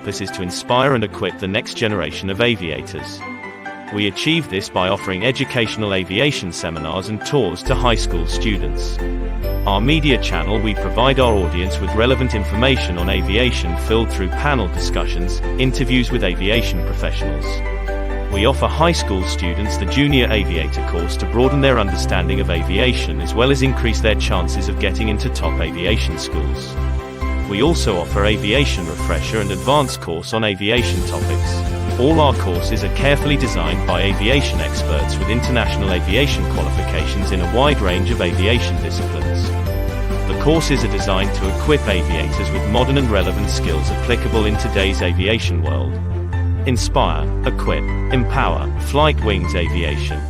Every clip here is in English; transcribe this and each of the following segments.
purpose is to inspire and equip the next generation of aviators. We achieve this by offering educational aviation seminars and tours to high school students. Our media channel, we provide our audience with relevant information on aviation filled through panel discussions, interviews with aviation professionals. We offer high school students the Junior Aviator course to broaden their understanding of aviation as well as increase their chances of getting into top aviation schools. We also offer Aviation Refresher and Advanced course on aviation topics. All our courses are carefully designed by aviation experts with international aviation qualifications in a wide range of aviation disciplines. The courses are designed to equip aviators with modern and relevant skills applicable in today's aviation world. Inspire, equip, empower, Flight Wings Aviation.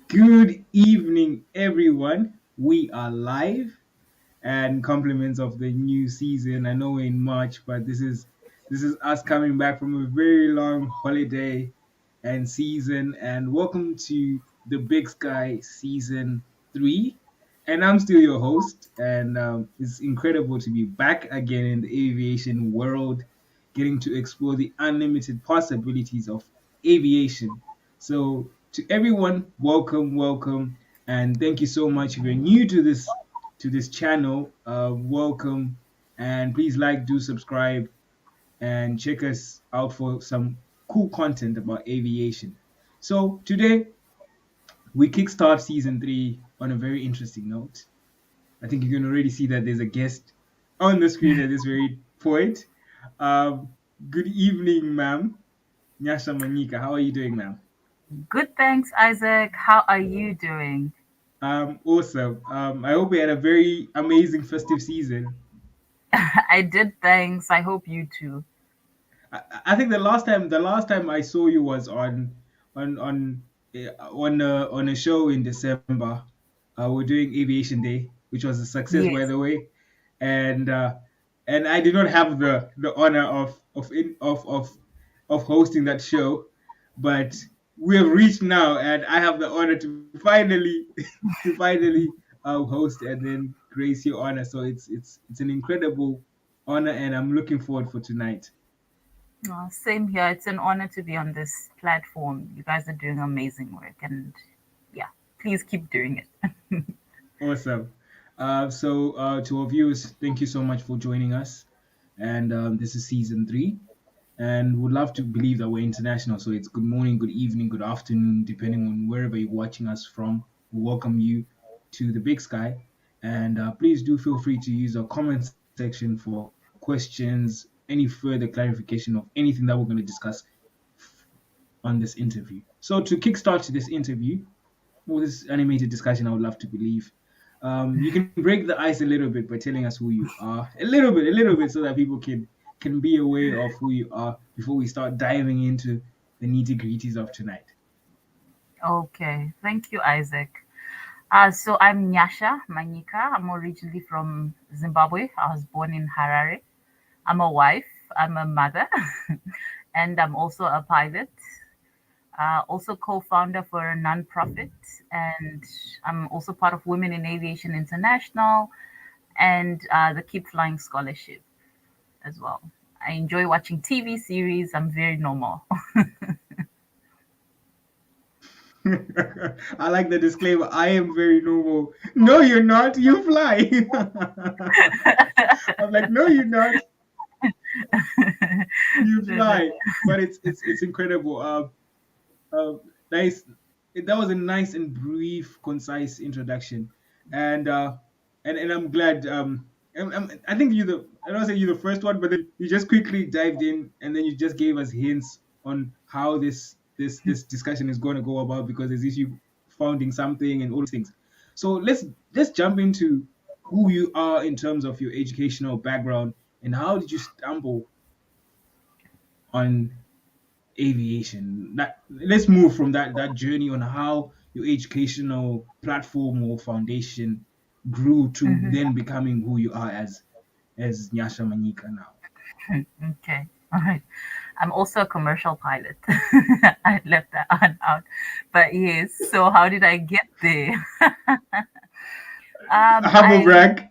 Good evening, everyone. We are live, and compliments of the new season. I know we're in March, but this is us coming back from a very long holiday and season. And welcome to the Big Sky Season 3. And I'm still your host, and it's incredible to be back again in the aviation world, getting to explore the unlimited possibilities of aviation. So, to everyone, welcome, welcome, and thank you so much. If you're new to this channel, welcome, and please like, do subscribe, and check us out for some cool content about aviation. So today we kickstart season 3 on a very interesting note. I think you can already see that there's a guest on the screen at this very point. Um, Good evening, ma'am. Nyasha Manyika. How are you doing, ma'am? Good, thanks, Isaac. How are you doing? Awesome. I hope we had a very amazing festive season. I did, thanks. I hope you too. I think the last time I saw you was on a show in December. We're doing Aviation Day, which was a success, by Yes. the way, and uh, and I did not have the honor of hosting that show, but we have reached now, and I have the honor to finally to finally host and then grace your honor. So it's an incredible honor, and I'm looking forward for tonight. Same here. It's an honor to be on this platform. You guys are doing amazing work, and yeah, please keep doing it. Awesome. To our viewers, thank you so much for joining us. And this is season 3. And would love to believe that we're international. So it's good morning, good evening, good afternoon, depending on wherever you're watching us from. We welcome you to the Big Sky. And please do feel free to use our comment section for questions, any further clarification of anything that we're going to discuss on this interview. So to kickstart this interview, or this animated discussion, I would love to believe. You can break the ice a little bit by telling us who you are, a little bit, so that people can be aware of who you are before we start diving into the nitty gritties of tonight. Okay, thank you, Isaac. So I'm Nyasha Manyika. I'm originally from Zimbabwe. I was born in Harare. I'm a wife. I'm a mother, and I'm also a pilot. Also co-founder for a nonprofit, and I'm also part of Women in Aviation International and the Keep Flying Scholarship as well. I enjoy watching TV series. I'm very normal. I like the disclaimer. I am very normal. No, you're not. You fly. I'm like, no, you're not. You fly. But it's incredible. Uh, nice. That was a nice and brief, concise introduction, and and I'm glad. I think I don't say you're the first one, but then you just quickly dived in, and then you just gave us hints on how this discussion is going to go about because there's issue founding something and all these things. So let's jump into who you are in terms of your educational background and how did you stumble on aviation. Let's move from that journey on how your educational platform or foundation grew to Mhm. then becoming who you are as Nyasha Manyika now. Okay. All right. I'm also a commercial pilot. I left that one out. But yes, so how did I get there? Humble I brag.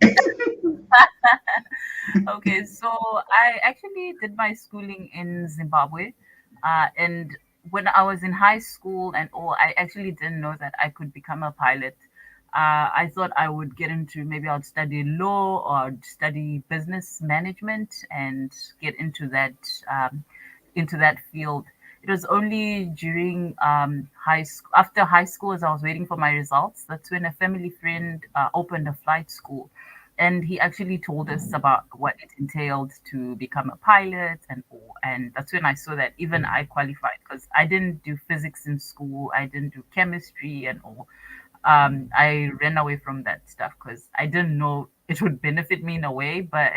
Okay, so I actually did my schooling in Zimbabwe. And when I was in high school and all, I actually didn't know that I could become a pilot. I thought I would get into maybe I'd study law or I'd study business management and get into that field. It was only during high school, after high school, as I was waiting for my results, that's when a family friend opened a flight school. And he actually told us about what it entailed to become a pilot and all. And that's when I saw that even I qualified because I didn't do physics in school, I didn't do chemistry and all. I ran away from that stuff because I didn't know it would benefit me in a way. But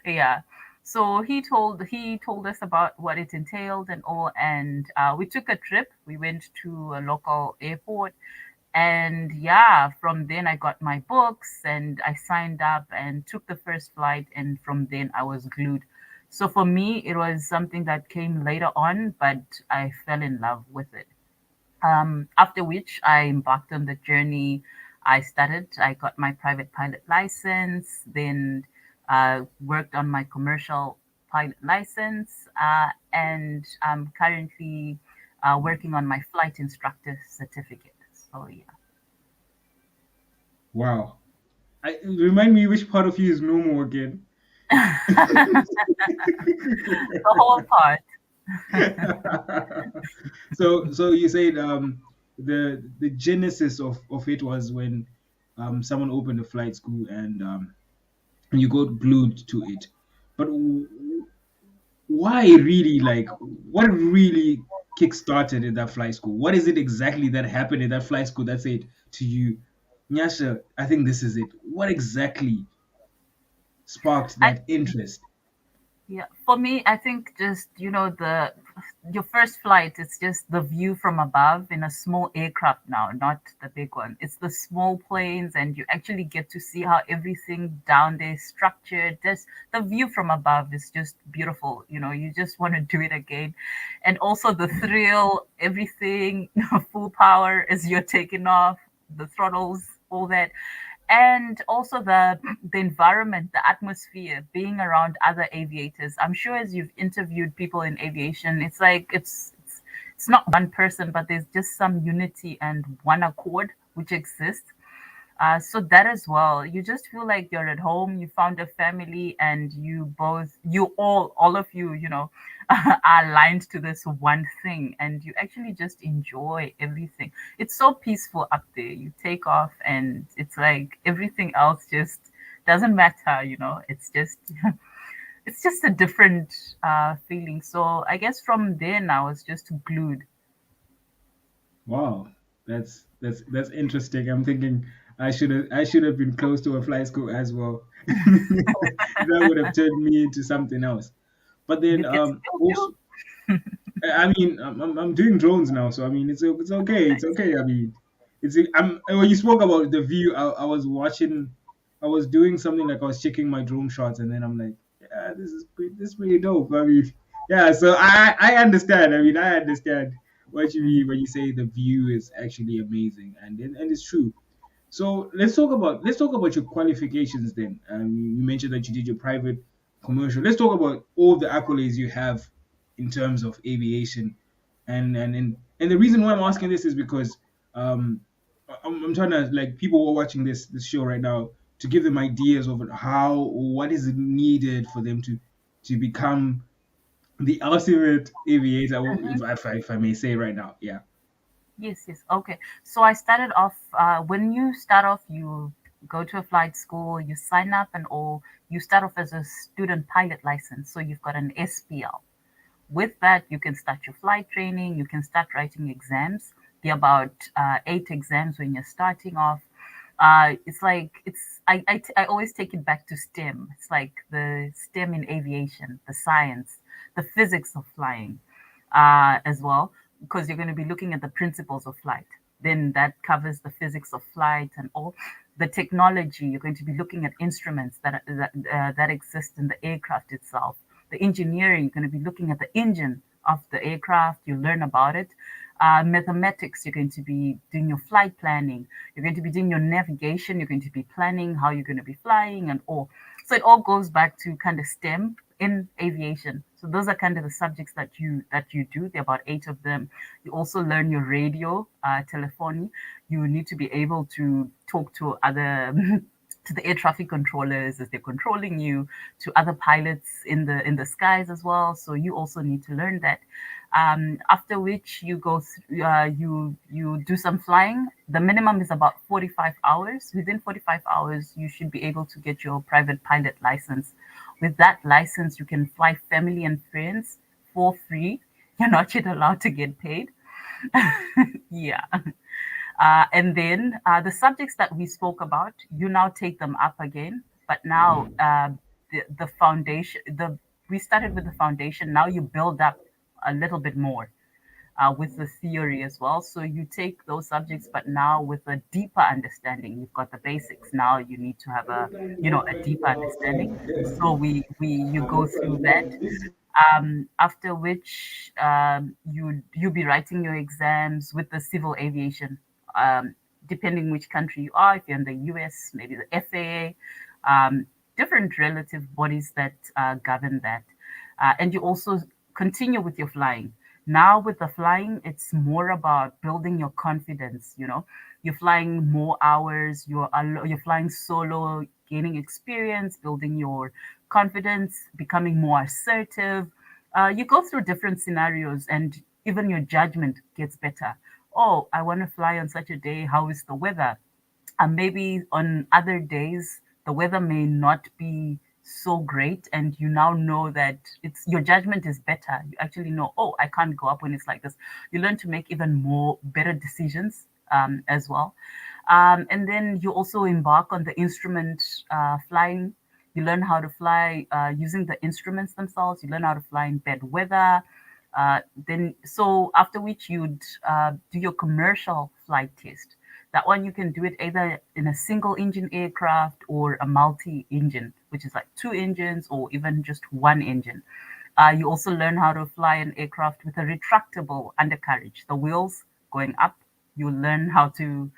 yeah, so he told us about what it entailed and all, and we took a trip. We went to a local airport, and yeah, from then I got my books and I signed up and took the first flight, and from then I was glued. So for me, it was something that came later on, but I fell in love with it. After which I embarked on the journey. I got my private pilot license, then worked on my commercial pilot license, and I'm currently working on my flight instructor certificate. So, Wow. Remind me which part of you is normal again. yeah, the whole part. So you said the genesis of it was when someone opened a flight school and you got glued to it. But why really like what really kick-started in that flight school? What is it exactly that happened in that flight school that said to you, Nyasha, I think this is it? What exactly sparked I that interest? Yeah, for me, I think just the your first flight. It's just the view from above in a small aircraft now, not the big one. It's the small planes, and you actually get to see how everything down there is structured. Just the view from above is just beautiful. You just want to do it again, and also the thrill, everything, full power as you're taking off, the throttles, all that, and also the environment, the atmosphere, being around other aviators. I'm sure as you've interviewed people in aviation, it's like it's not one person, but there's just some unity and one accord which exists. So that as well, you just feel like you're at home. You found a family, and all of you, are aligned to this one thing, and you actually just enjoy everything. It's so peaceful up there. You take off, and it's like everything else just doesn't matter. It's just it's just a different feeling. So I guess from then I was just glued. Wow, that's interesting. I'm thinking I should have been close to a flight school as well. That would have turned me into something else. But then You can still also do. I mean, I'm doing drones now, so I mean, it's okay. It's okay. I mean, when you spoke about the view, I was watching, I was doing something like I was checking my drone shots, and then I'm like, yeah, this is pretty dope. I mean, yeah. So I understand. I mean, I understand what you mean when you say the view is actually amazing, and it's true. So let's talk about your qualifications then. You mentioned that you did your private commercial. Let's talk about all the accolades you have in terms of aviation, and the reason why I'm asking this is because um, I'm trying to, like, people who are watching this show right now, to give them ideas of how, what is needed for them to become the ultimate aviator, if I may say right now. Yeah. Yes, yes. Okay. So I started off, when you start off, you go to a flight school, you sign up, and all, you start off as a student pilot license. So you've got an SPL. With that, you can start your flight training, you can start writing exams. There are about 8 exams when you're starting off. It's like, I always take it back to STEM. It's like the STEM in aviation, the science, the physics of flying, as well, because you're going to be looking at the principles of flight. Then that covers the physics of flight and all the technology. You're going to be looking at instruments that exist in the aircraft itself. The engineering, you're going to be looking at the engine of the aircraft. You learn about it. Mathematics, you're going to be doing your flight planning. You're going to be doing your navigation. You're going to be planning how you're going to be flying and all. So it all goes back to kind of STEM in aviation. So those are kind of the subjects that you do. There are about 8 of them. You also learn your radio, telephony. You need to be able to talk to other to the air traffic controllers as they're controlling you, to other pilots in the skies as well. So you also need to learn that. After which you go you do some flying. The minimum is about 45 hours. Within 45 hours, you should be able to get your private pilot license. With that license, you can fly family and friends for free. You're not yet allowed to get paid. Yeah. And then the subjects that we spoke about, you now take them up again. But now the foundation, we started with the foundation. Now you build up a little bit more with the theory as well. So you take those subjects, but now with a deeper understanding. You've got the basics. Now you need to have a deeper understanding. So we you go through that. After which you'll be writing your exams with the civil aviation, depending which country you are. If you're in the US, maybe the FAA, different relative bodies that govern that. And you also continue with your flying. Now with the flying, it's more about building your confidence. You're flying more hours. You're flying solo, gaining experience, building your confidence, becoming more assertive. You go through different scenarios, and even your judgment gets better. Oh, I want to fly on such a day. How is the weather? And maybe on other days, the weather may not be so great, and you now know that it's your judgment is better. You actually know, oh, I can't go up when it's like this. You learn to make even more better decisions as well. And then you also embark on the instrument flying. You learn how to fly using the instruments themselves. You learn how to fly in bad weather. So after which you'd do your commercial flight test. That one you can do it either in a single engine aircraft or a multi-engine, which is like 2 engines or even just 1 engine. You also learn how to fly an aircraft with a retractable undercarriage, the wheels going up. You learn how to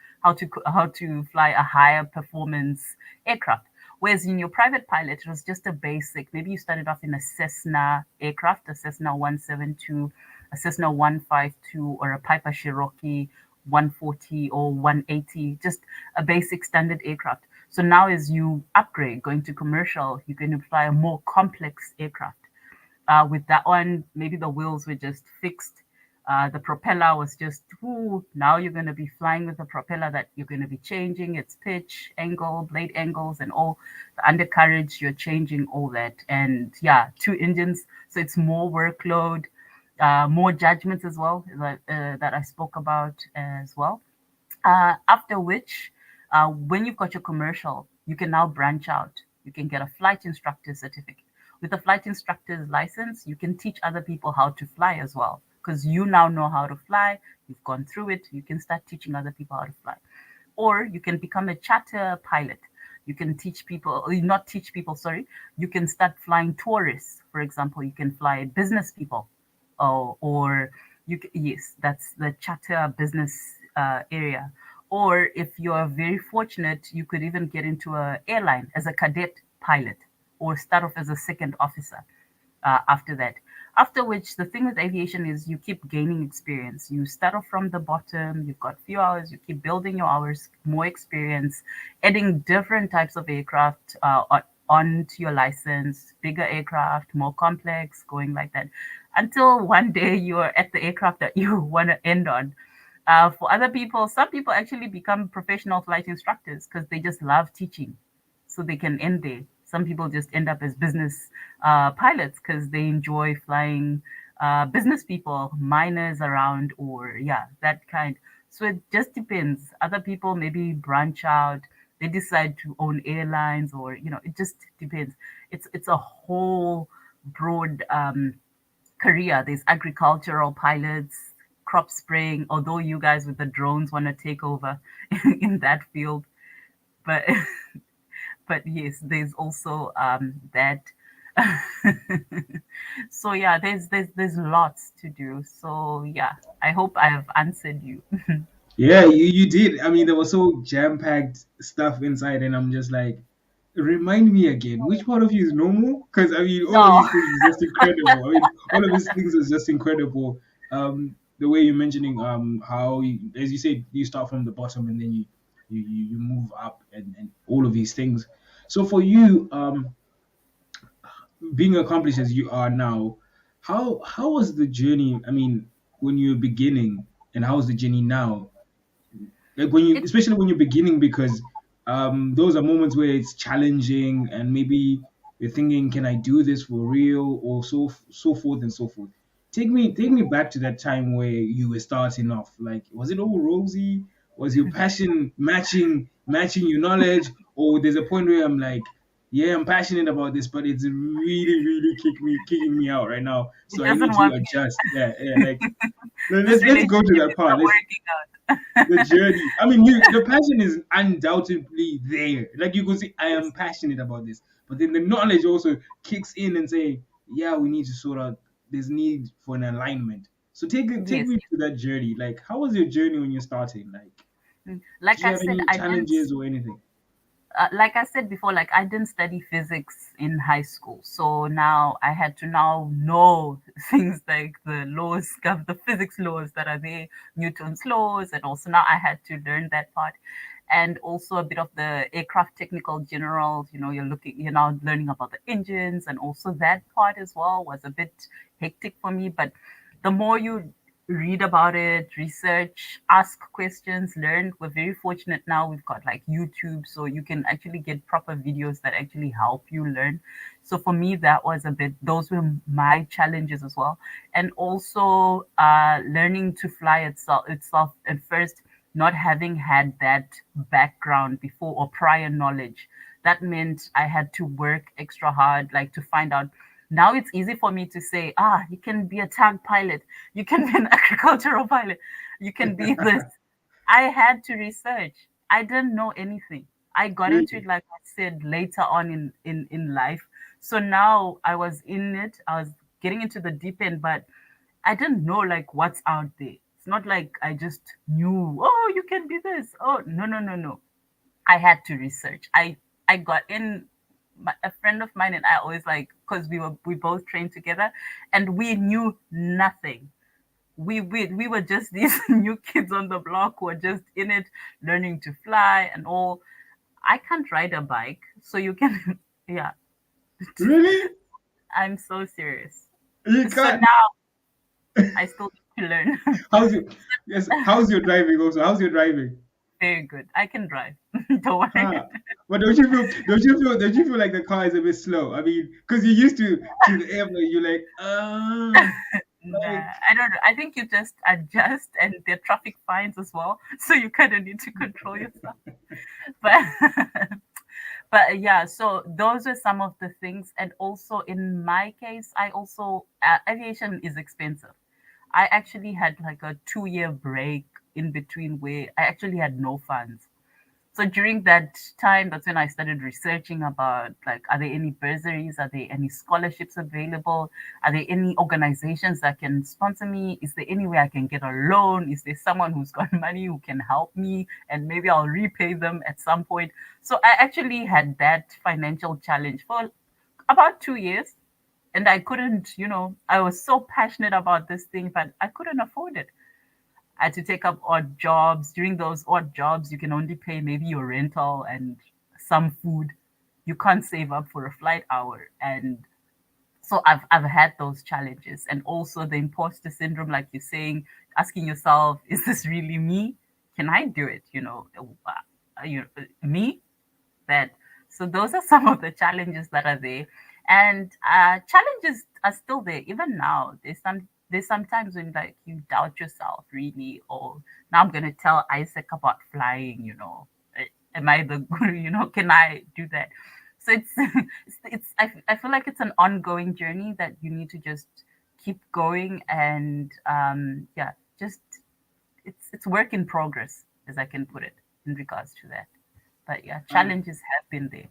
fly a higher performance aircraft. Whereas in your private pilot, it was just a basic. Maybe you started off in a Cessna aircraft, a Cessna 172, a Cessna 152, or a Piper Cherokee 140 or 180, just a basic standard aircraft. So now as you upgrade, going to commercial, you're going to fly a more complex aircraft. With that one, maybe the wheels were just fixed. The propeller was just, ooh, now you're going to be flying with a propeller that you're going to be changing its pitch, angle, blade angles, and all. The undercarriage, you're changing all that. And yeah, 2 engines. So it's more workload, more judgments as well that I spoke about as well. After which, when you've got your commercial, you can now branch out. You can get a flight instructor certificate. With a flight instructor's license, you can teach other people how to fly as well, because you now know how to fly. You've gone through it. You can start teaching other people how to fly. Or you can become a charter pilot. You can teach people, or not teach people, sorry. You can start flying tourists, for example. You can fly business people, or yes, that's the charter business area. Or if you are very fortunate, you could even get into an airline as a cadet pilot or start off as a second officer after that. After which, the thing with aviation is you keep gaining experience. You start off from the bottom, you've got few hours, you keep building your hours, more experience, adding different types of aircraft onto your license, bigger aircraft, more complex, going like that, until one day you're at the aircraft that you want to end on. For other people, some people actually become professional flight instructors because they just love teaching, so they can end there. Some people just end up as business pilots because they enjoy flying business people, miners around, or yeah, that kind. So it just depends. Other people maybe branch out. They decide to own airlines, or it just depends. It's a whole broad career. There's agricultural pilots, crop spraying. Although you guys with the drones want to take over in that field, but but yes, there's also that. So yeah, there's lots to do. So yeah, I hope I have answered you. Yeah, you did. I mean, there was so jam-packed stuff inside, and I'm just like, remind me again, which part of you is normal? Because I mean, all of No, these things is just incredible. I mean, all of these things is just incredible. The way you're mentioning how you, as you said, you start from the bottom and then you move up and all of these things. So for you, being accomplished as you are now, how was the journey? I mean, when you were beginning, and how is the journey now? Like when you, it especially when you're beginning, because those are moments where it's challenging and maybe you're thinking, can I do this for real, or so forth and so forth. Take me back to that time where you were starting off. Like, was it all rosy? Was your passion matching your knowledge? Or there's a point where I'm like, yeah, I'm passionate about this, but it's really kicking me out right now, it so I doesn't need to want me. adjust. Yeah, yeah, like This let's go to relationship that is not part. Let's working out. the journey. I mean, the passion is undoubtedly there. Like you could say, I am Yes, passionate about this, but then the knowledge also kicks in and say, yeah, we need to sort out. There's need for an alignment. So take yes, me yes. to that journey. Like, how was your journey when you're starting? Like, Like did you I have said, any I didn't. challenges or anything? Like I said before, like I didn't study physics in high school, so now I had to now know things like the laws, the physics laws that are there, Newton's laws, and also now I had to learn that part, and also a bit of the aircraft technical general. You're now learning about the engines, and also that part as well was a bit hectic for me. But the more you read about it, research, ask questions, learn. We're very fortunate now. We've got like YouTube, so you can actually get proper videos that actually help you learn. So for me, that was a bit, those were my challenges as well. And also learning to fly itself at first, not having had that background before or prior knowledge. That meant I had to work extra hard, like to find out. Now it's easy for me to say, you can be a tank pilot, you can be an agricultural pilot, you can be this. I had to research. I didn't know anything. I got into it, Really? like I said, later on in life. So now I was in it, I was getting into the deep end, but I didn't know like what's out there. It's not like I just knew, oh, you can be this. Oh, no, no, no, no. I had to research. I got in. A friend of mine and I always like, because we both trained together, and we knew nothing. We were just these new kids on the block who were just in it, learning to fly and all. I can't ride a bike, so you can, yeah. Really? I'm so serious. You So can't. now I still need to learn. How's your yes? How's your driving also? How's your driving? Very good. I can drive. Don't worry. Huh. But don't you feel like the car is a bit slow? I mean, because you're used to the airplane, you're like, Nah, like I don't know. I think you just adjust, and there are traffic fines as well, so you kind of need to control yourself. But but yeah, so those are some of the things, and also in my case, I also aviation is expensive. I actually had like a 2 year break in between where I actually had no funds. So during that time, that's when I started researching about like, are there any bursaries? Are there any scholarships available? Are there any organizations that can sponsor me? Is there any way I can get a loan? Is there someone who's got money who can help me and maybe I'll repay them at some point? So I actually had that financial challenge for about 2 years. and I couldn't, I was so passionate about this thing, but I couldn't afford it. I had to take up odd jobs. During those odd jobs, you can only pay maybe your rental and some food. You can't save up for a flight hour. And so I've had those challenges, and also the imposter syndrome, like you're saying, asking yourself, is this really me? Can I do it? Me? That. So those are some of the challenges that are there, and challenges are still there even now. There's sometimes when like you doubt yourself really, or now I'm gonna tell Isaac about flying. Am I the guru? Can I do that? So it's I feel like it's an ongoing journey that you need to just keep going, and yeah, just it's work in progress, as I can put it, in regards to that. But yeah, I challenges have been there.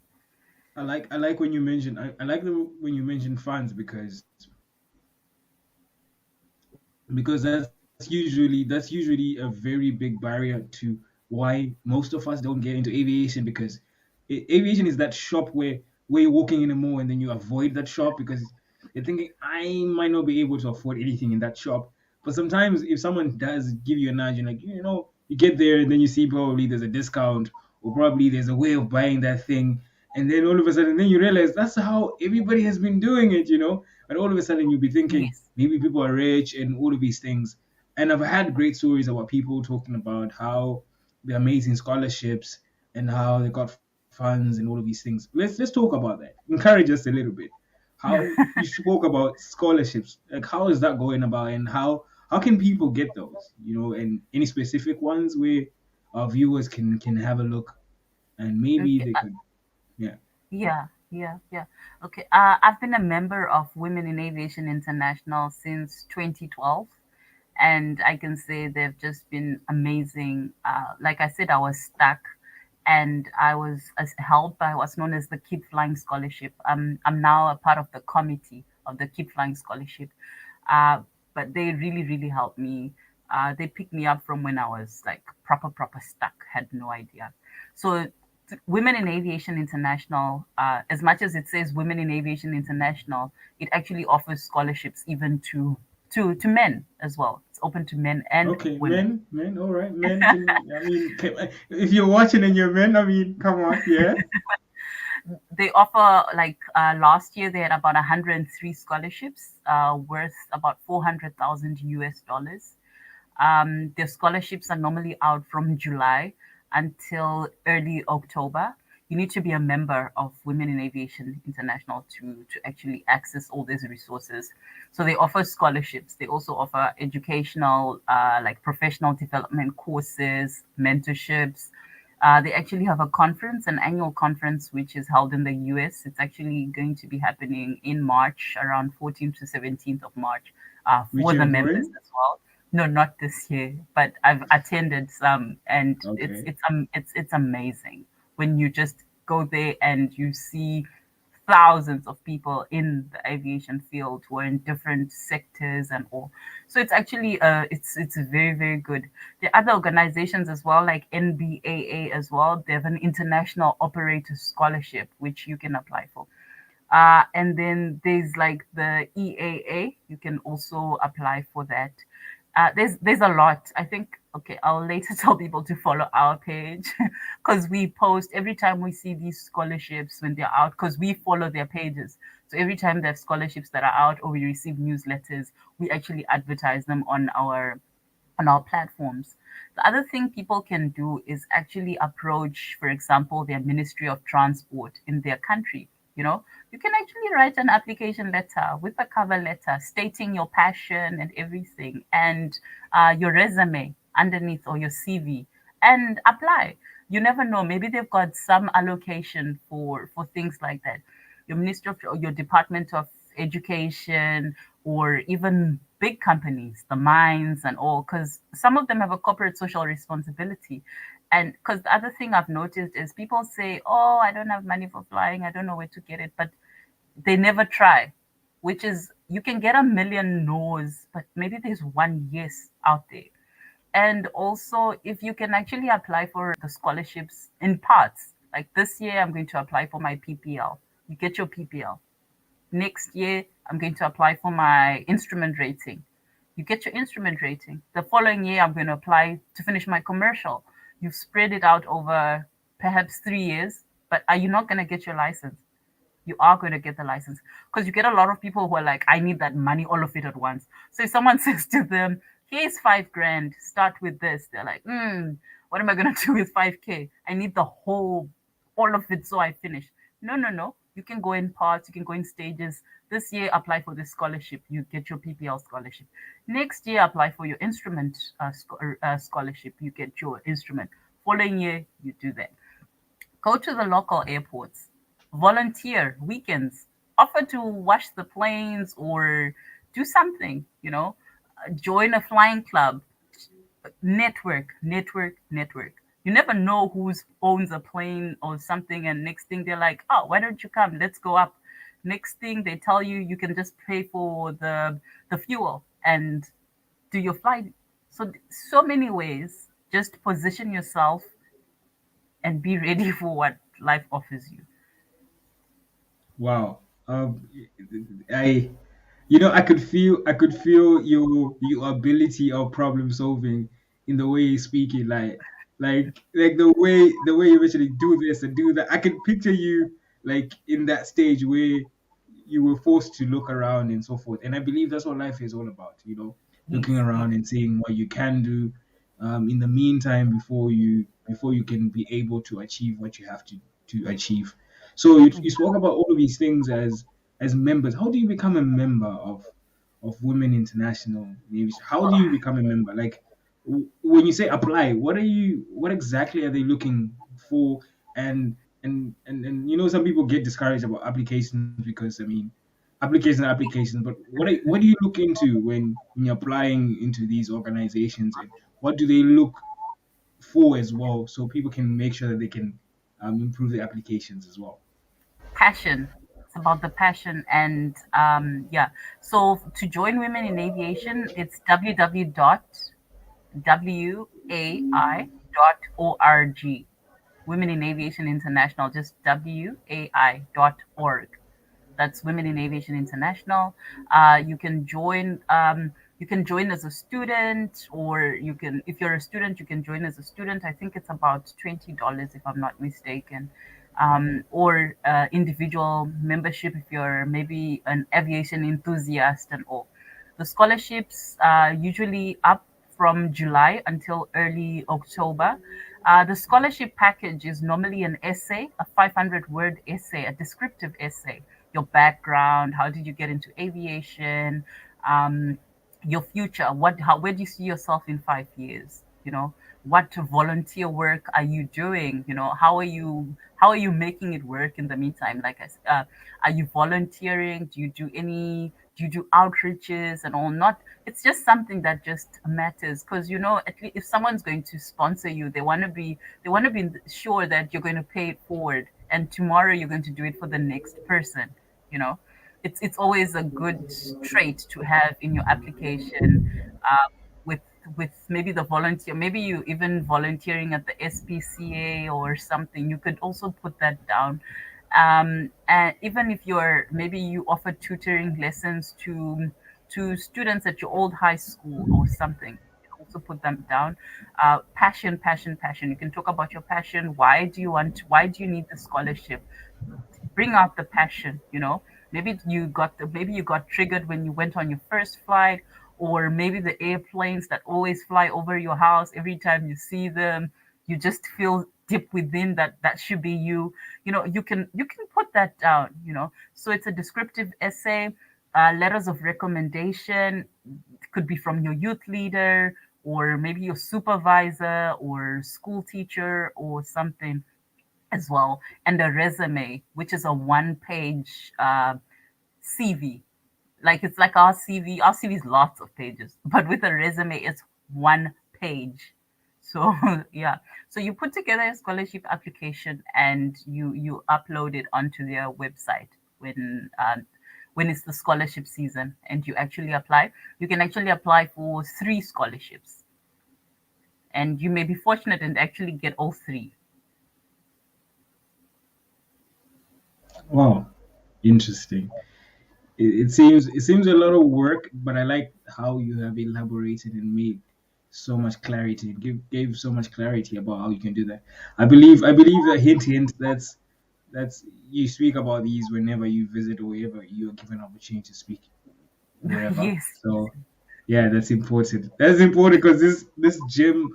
I like when you mention I like when you mention funds because that's usually a very big barrier to why most of us don't get into aviation because aviation is that shop where you're walking in the mall and then you avoid that shop because you're thinking I might not be able to afford anything in that shop. But sometimes if someone does give you a nudge and like you get there and then you see probably there's a discount or probably there's a way of buying that thing, and then all of a sudden then you realize that's how everybody has been doing it. And all of a sudden you'll be thinking Yes. maybe people are rich and all of these things. And I've had great stories about people talking about how the amazing scholarships and how they got funds and all of these things. Let's talk about that. Encourage us a little bit. How you spoke about scholarships, like how is that going about, and how can people get those? And any specific ones where our viewers can have a look and maybe Okay. they could, yeah. Yeah. Yeah. Yeah. Okay. I've been a member of Women in Aviation International since 2012, and I can say they've just been amazing. Like I said, I was stuck, and I was helped by what's known as the Keep Flying Scholarship. I'm now a part of the committee of the Keep Flying Scholarship, uh, but they really, really helped me. They picked me up from when I was like proper stuck, had no idea. So Women in Aviation International, as much as it says Women in Aviation International, it actually offers scholarships even to men as well. It's open to men and Okay, women. men, all right, men can. I mean, if you're watching and you're men, I mean, come on, yeah. They offer like last year they had about 103 scholarships worth about 400,000 US dollars. Their scholarships are normally out from July until early October. You need to be a member of Women in Aviation International to actually access all these resources. So they offer scholarships. They also offer educational, like professional development courses, mentorships. They actually have a conference, an annual conference, which is held in the US. It's actually going to be happening in March, around 14th to 17th of March, Which for the you're members going. as well. No, not this year, but I've attended some, and it's Okay. it's um it's amazing when you just go there and you see thousands of people in the aviation field who are in different sectors and all. So it's actually it's very, very good. There are other organizations as well, like NBAA as well. They have an international operator scholarship which you can apply for. And then there's like the EAA. You can also apply for that. There's a lot. I think. Okay, I'll later tell people to follow our page because we post every time we see these scholarships when they're out. Because we follow their pages, so every time they have scholarships that are out or we receive newsletters, we actually advertise them on our platforms. The other thing people can do is actually approach, for example, their Ministry of Transport in their country. You can actually write an application letter with a cover letter stating your passion and everything, and your resume underneath, or your CV, and apply. You never know. Maybe they've got some allocation for things like that. Your Ministry of, or your Department of Education, or even big companies, the mines and all, because some of them have a corporate social responsibility. And because the other thing I've noticed is people say, "Oh, I don't have money for flying. I don't know where to get it," but they never try. Which is, you can get a million no's, but maybe there's one yes out there. And also, if you can actually apply for the scholarships in parts, like this year, I'm going to apply for my PPL. You get your PPL. Next year, I'm going to apply for my instrument rating. You get your instrument rating. The following year, I'm going to apply to finish my commercial. You've spread it out over perhaps 3 years, but are you not going to get your license? You are going to get the license because you get a lot of people who are like, I need that money, all of it at once. So if someone says to them, here's 5 grand, start with this, they're like, what am I going to do with 5K? I need the whole, all of it so I finish. No, no, no. You can go in parts, you can go in stages. This year, apply for this scholarship, you get your PPL scholarship. Next year, apply for your instrument scholarship, you get your instrument. Following year, you do that. Go to the local airports, volunteer weekends, offer to wash the planes or do something, join a flying club, network, network, network. You never know who owns a plane or something, and next thing they're like, oh, why don't you come? Let's go up. Next thing they tell you, you can just pay for the fuel and do your flight. So many ways. Just position yourself and be ready for what life offers you. Wow. I, I could feel your ability of problem solving in the way you speak it, like the way you eventually do this and do that. I could picture you like in that stage where you were forced to look around and so forth. And I believe that's what life is all about, looking Yes, yes, around and seeing what you can do in the meantime before you can be able to achieve what you have to achieve. So you spoke about all of these things as members. How do you become a member of Women International Navy? How do you become a member? Like when you say apply, what exactly are they looking for? And some people get discouraged about applications because applications. But what do you look into when you're applying into these organizations, and what do they look for as well, so people can make sure that they can improve their applications as well? passion. It's about the passion, and yeah. So to join Women in Aviation, it's www.wai.org. Women in Aviation International, just wai.org. That's Women in Aviation International. You can join. You can join as a student, or if you're a student, you can join as a student. I think it's about $20, if I'm not mistaken, or individual membership if you're maybe an aviation enthusiast and all. The scholarships are usually up from July until early October. The scholarship package is normally an essay, a 500-word essay, a descriptive essay, your background, how did you get into aviation, um, your future, where do you see yourself in 5 years? What volunteer work are you doing? How are you making it work in the meantime? Like I said, are you volunteering? Do you do outreaches and all? Not, it's just something that just matters, because at least if someone's going to sponsor you, they want to be sure that you're going to pay it forward, and tomorrow you're going to do it for the next person. you know it's always a good trait to have in your application, with maybe the volunteer, maybe you even volunteering at the SPCA or something. You could also put that down. And even if maybe you offer tutoring lessons to students at your old high school or something, you can also put them down. Passion, passion, passion. You can talk about your passion. Why do you need the scholarship? Bring out the passion. Maybe you got triggered when you went on your first flight, or maybe the airplanes that always fly over your house, every time you see them, you just feel deep within that should be you. You can put that down. So it's a descriptive essay. Letters of recommendation could be from your youth leader, or maybe your supervisor or school teacher or something as well, and a resume, which is a one-page CV. Like, it's like our CV. Our CV is lots of pages, but with a resume, it's one page. So yeah, so you put together a scholarship application and you upload it onto their website when it's the scholarship season, and you actually apply. You can actually apply for 3 scholarships, and you may be fortunate and actually get all 3. Wow, interesting. it seems a lot of work, but I like how you have elaborated and made so much clarity and gave so much clarity about how you can do that. I believe a hint that's you speak about these whenever you visit or wherever you're given opportunity to speak wherever. Yes. So yeah, that's important. That's important because this gem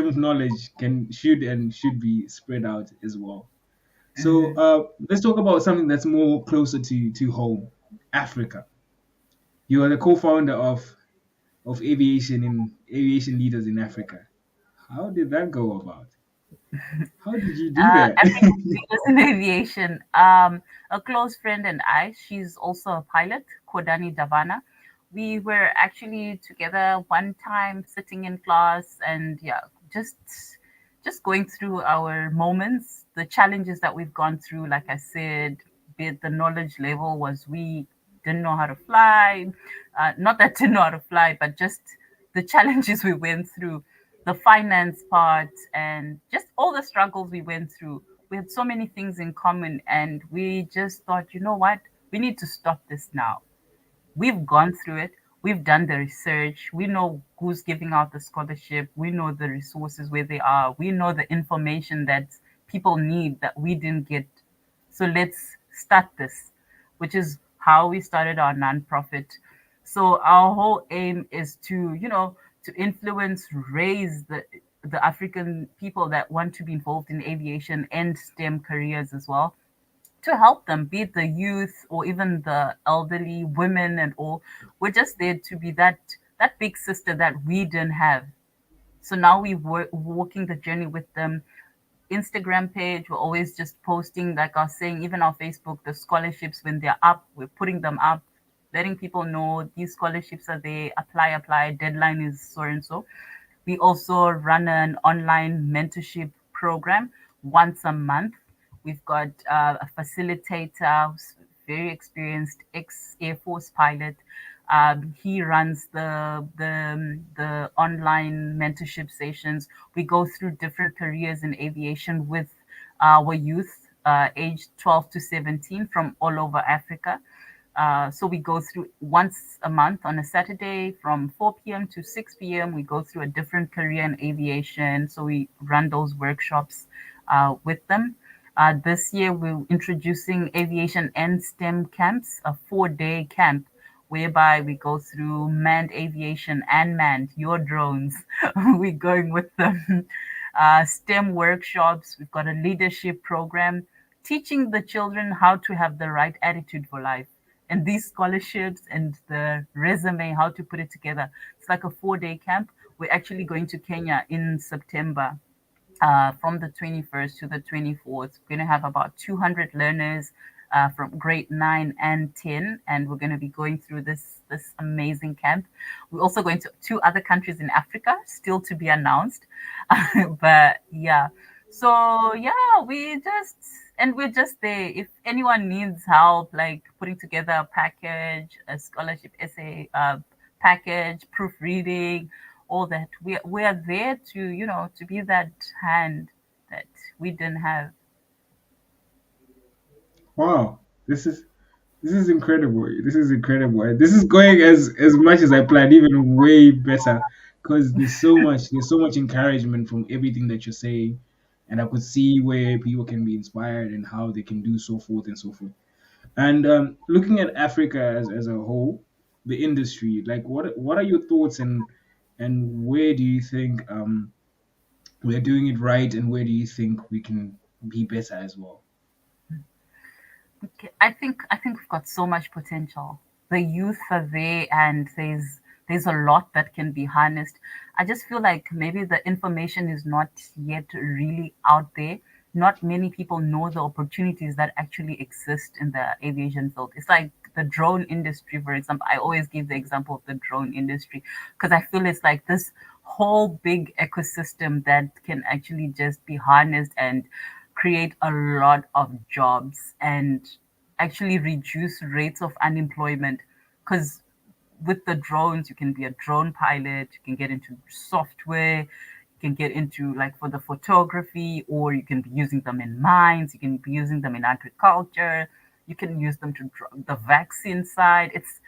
of knowledge should be spread out as well. So Mhm. let's talk about something that's more closer to home, Africa. You are the co-founder of aviation leaders in Africa. How did that go about? How did you do that? African leaders in aviation. A close friend and I, she's also a pilot, Kodani Davana. We were actually together one time sitting in class and yeah, just just going through our moments, the challenges that we've gone through. Like I said, be it the knowledge level was we didn't know how to fly. Not that didn't know how to fly, but just the challenges we went through, the finance part, and just all the struggles we went through. We had so many things in common, and we just thought, you know what? We need to stop this now. We've gone through it. We've done the research. We know who's giving out the scholarship. We know the resources where they are. We know the information that people need that we didn't get. So let's start this, which is how we started our nonprofit. So our whole aim is to, to influence, raise the African people that want to be involved in aviation and STEM careers as well, to help them, be it the youth or even the elderly, women and all. We're just there to be that big sister that we didn't have. So now we're walking the journey with them. Instagram page, we're always just posting, like I was saying, even our Facebook, the scholarships when they're up, we're putting them up, letting people know these scholarships are there, apply, deadline is so and so. We also run an online mentorship program once a month. We've got a facilitator, who's very experienced ex Air Force pilot. He runs the online mentorship sessions. We go through different careers in aviation with our youth, aged 12 to 17 from all over Africa. So we go through once a month on a Saturday from 4 p.m. to 6 p.m. We go through a different career in aviation. So we run those workshops with them. This year, we're introducing aviation and STEM camps, a 4-day camp whereby we go through manned aviation and manned, your drones. We're going with them. STEM workshops. We've got a leadership program teaching the children how to have the right attitude for life. And these scholarships and the resume, how to put it together. It's like a 4-day camp. We're actually going to Kenya in September, from the 21st to the 24th. We're going to have about 200 learners from grade 9 and 10, and we're going to be going through this amazing camp. We're also going to 2 other countries in Africa, still to be announced. But yeah, so yeah, we're just there. If anyone needs help, like putting together a package, a scholarship essay package, proofreading, all that, we are there to, to be that hand that we didn't have. Wow, this is incredible. This is incredible. This is going as much as I planned, even way better. Because there's so much encouragement from everything that you're saying, and I could see where people can be inspired and how they can do so forth and so forth. And looking at Africa as a whole, the industry, like what are your thoughts and where do you think we're doing it right, and where do you think we can be better as well? Okay, I think we've got so much potential. The youth are there, and there's a lot that can be harnessed. I just feel like maybe the information is not yet really out there. Not many people know the opportunities that actually exist in the aviation field. It's like the drone industry, for example. I always give the example of the drone industry because I feel it's like this whole big ecosystem that can actually just be harnessed and create a lot of jobs and actually reduce rates of unemployment, because with the drones you can be a drone pilot, you can get into software, you can get into like for the photography, or you can be using them in mines, you can be using them in agriculture. You can use them to the vaccine side. It's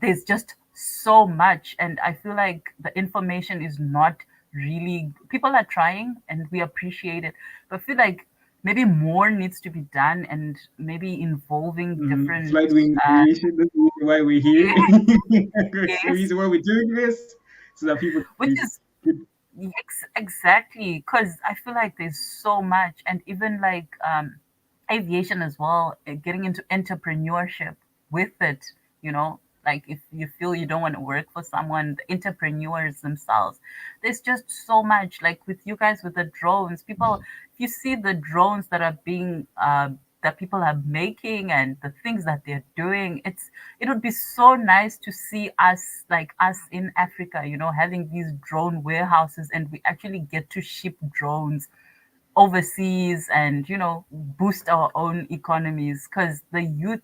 there's just so much, and I feel like the information is not really, people are trying and we appreciate it, but I feel like maybe more needs to be done, and maybe involving different Flight wing aviation. That's the reason why we're here. That's the yes, reason why we're doing this, so that people which can. is exactly, because I feel like there's so much, and even like aviation as well, getting into entrepreneurship with it, you know, like if you feel you don't want to work for someone, the entrepreneurs themselves, there's just so much. Like with you guys with the drones, people, if you see the drones that are being that people are making and the things that they're doing, it would be so nice to see us, like us in Africa, you know, having these drone warehouses, and we actually get to ship drones overseas and, you know, boost our own economies, because the youth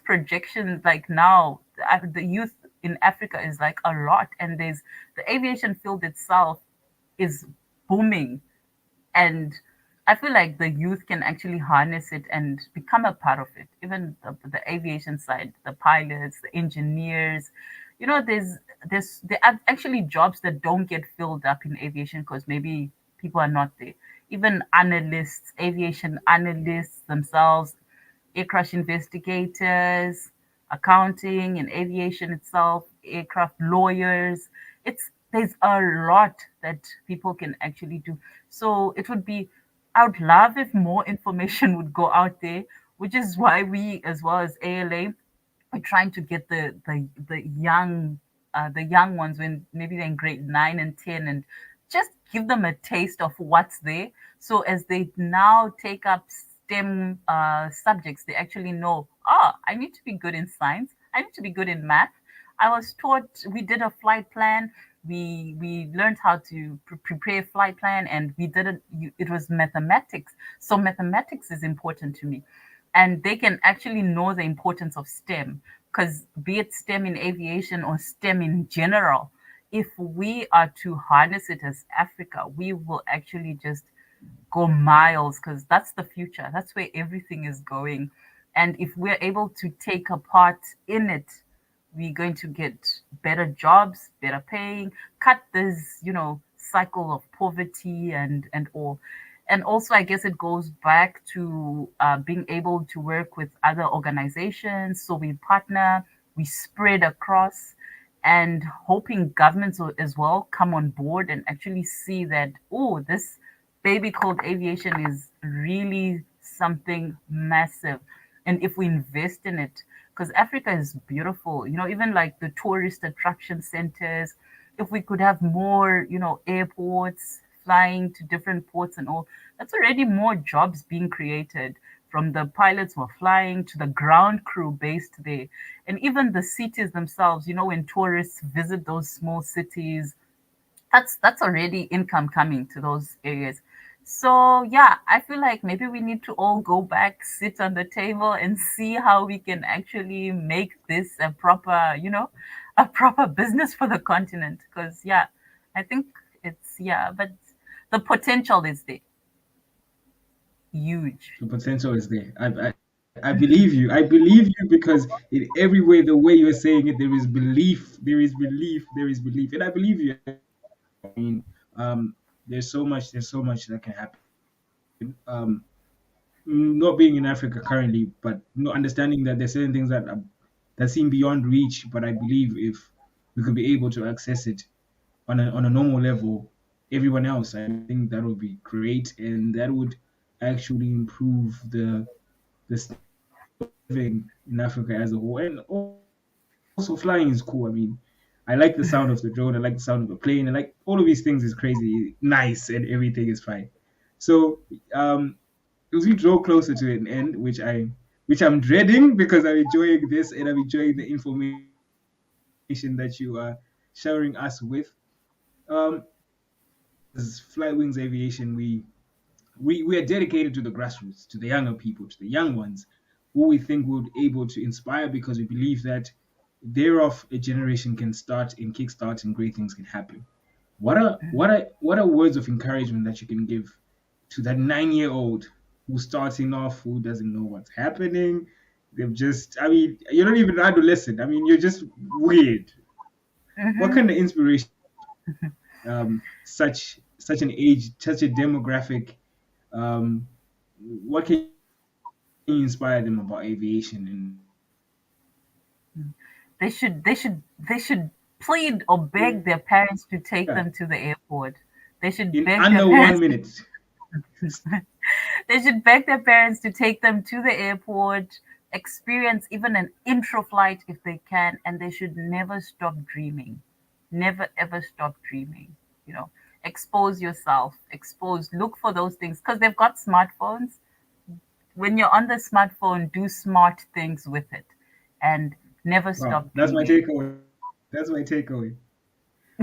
projection, like now the youth in Africa is like a lot, and there's the aviation field itself is booming, and I feel like the youth can actually harness it and become a part of it. Even the aviation side, the pilots, the engineers, you know, there are actually jobs that don't get filled up in aviation because maybe people are not there. Even analysts, aviation analysts themselves, aircraft investigators, accounting and aviation itself, aircraft lawyers. There's a lot that people can actually do. So it would be, I would love if more information would go out there, which is why we, as well as ALA, we're trying to get the young ones when maybe they're in grade 9 and 10, and just give them a taste of what's there. So as they now take up STEM subjects, they actually know, oh, I need to be good in science. I need to be good in math. I was taught, we did a flight plan. We learned how to prepare a flight plan, and we did it. It was mathematics. So mathematics is important to me, and they can actually know the importance of STEM, because be it STEM in aviation or STEM in general, if we are to harness it as Africa, we will actually just go miles, because that's the future. That's where everything is going. And if we're able to take a part in it, we're going to get better jobs, better paying, cut this, you know, cycle of poverty and all. And also, I guess it goes back to being able to work with other organizations. So we partner, we spread across, and hoping governments will as well come on board and actually see that, oh, this baby called aviation is really something massive. And if we invest in it, because Africa is beautiful, you know, even like the tourist attraction centers, if we could have more, you know, airports, flying to different ports and all, that's already more jobs being created, from the pilots who are flying to the ground crew based there. And even the cities themselves, you know, when tourists visit those small cities, that's already income coming to those areas. So yeah, I feel like maybe we need to all go back, sit on the table, and see how we can actually make this a proper, you know, a proper business for the continent. Because yeah, I think it's, yeah, but the potential is there, huge. The potential is there. I believe you. I believe you because in every way, the way you're saying it, there is belief. There is belief. There is belief, and I believe you. I mean, there's so much. There's so much that can happen. Not being in Africa currently, but not understanding that there's certain things that seem beyond reach. But I believe if we could be able to access it on a normal level, everyone else, I think that would be great, and that would actually improve the living in Africa as a whole. And also, flying is cool. I mean, I like the sound of the drone. I like the sound of the plane. I like all of these things is crazy, nice, and everything is fine. So, as we draw closer to an end, which I'm dreading because I'm enjoying this and I'm enjoying the information that you are showering us with. Um, as Fly Wings Aviation, we are dedicated to the grassroots, to the younger people, to the young ones, who we think would able to inspire because we believe that thereof a generation can start and kickstart and great things can happen. What are words of encouragement that you can give to that 9-year old who's starting off, who doesn't know what's happening. They've just, I mean, you're not even an adolescent. I mean, you're just weird. What Mm-hmm. kind of inspiration such an age, such a demographic, um, what can you inspire them about aviation They should plead or beg their parents to take yeah, them to the airport. They should in beg their under one parents minute? they should beg their parents to take them to the airport, experience even an intro flight if they can, and they should never stop dreaming. Never ever stop dreaming. You know, expose yourself, look for those things because they've got smartphones. When you're on the smartphone, do smart things with it and never Wow, stop that's my dreaming. takeaway. That's my takeaway.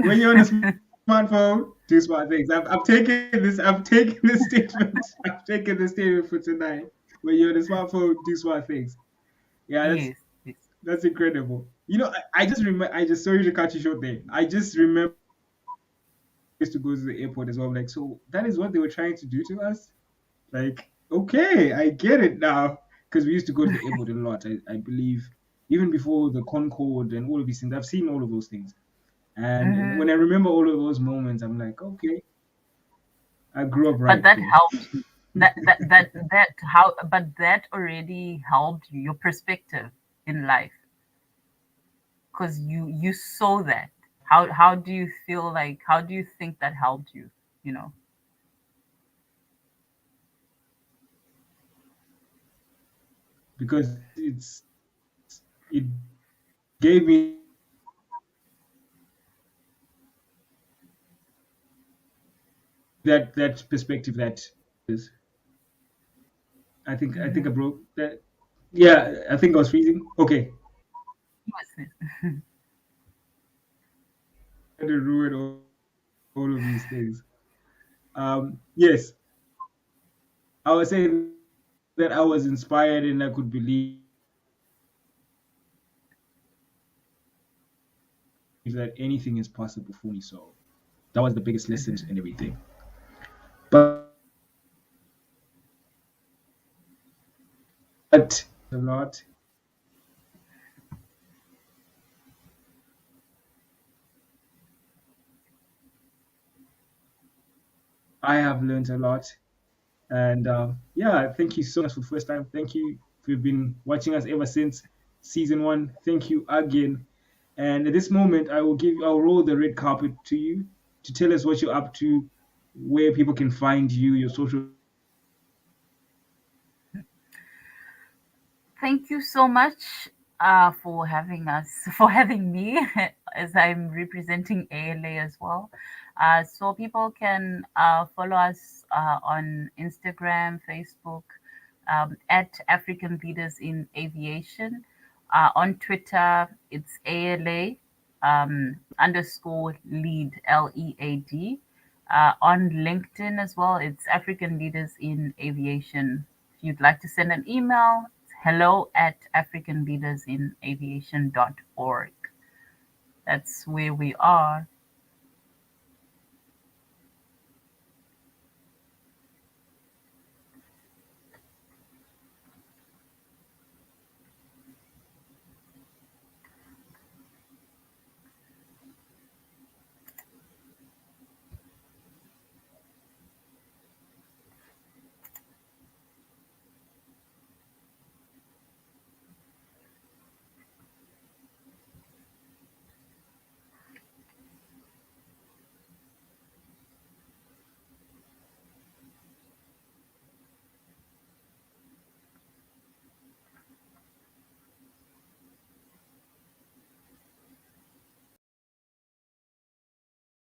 When you're on a smartphone, do smart things. I've taken this. I've taken this statement. I've taken this statement for tonight. When you're on a smartphone, do smart things. Yeah, Yes, yes. that's incredible. You know, I just remember. I just sorry to cut you short there. I just remember I used to go to the airport as well. I'm like, so that is what they were trying to do to us. Like, okay, I get it now. Because we used to go to the airport a lot. I believe even before the Concorde and all of these things. I've seen all of those things. And Hmm. when I remember all of those moments, I'm like, okay, I grew up But right that there. helped you. But that already helped you, your perspective in life, because you saw that. How do you feel like? How do you think that helped you? You know. Because it gave me that perspective that is. I think I Hmm. broke that. Yeah, I think I was freezing. Okay, Yes. I had to ruin all of these things. Yes, I was saying that I was inspired and I could believe that anything is possible for me. So that was the biggest lesson and everything. But a lot. I have learned a lot. And yeah, thank you so much for the first time. Thank you if you've been watching us ever since season one. Thank you again. And at this moment, I'll roll the red carpet to you to tell us what you're up to, where people can find you, your social. Thank you so much for having us, for having me, as I'm representing ALA as well. So people can follow us on Instagram, Facebook, at African Leaders in Aviation. On Twitter, it's ALA underscore lead, LEAD. On LinkedIn as well, it's African Leaders in Aviation. If you'd like to send an email, it's hello at africanleadersinaviation.org. That's where we are.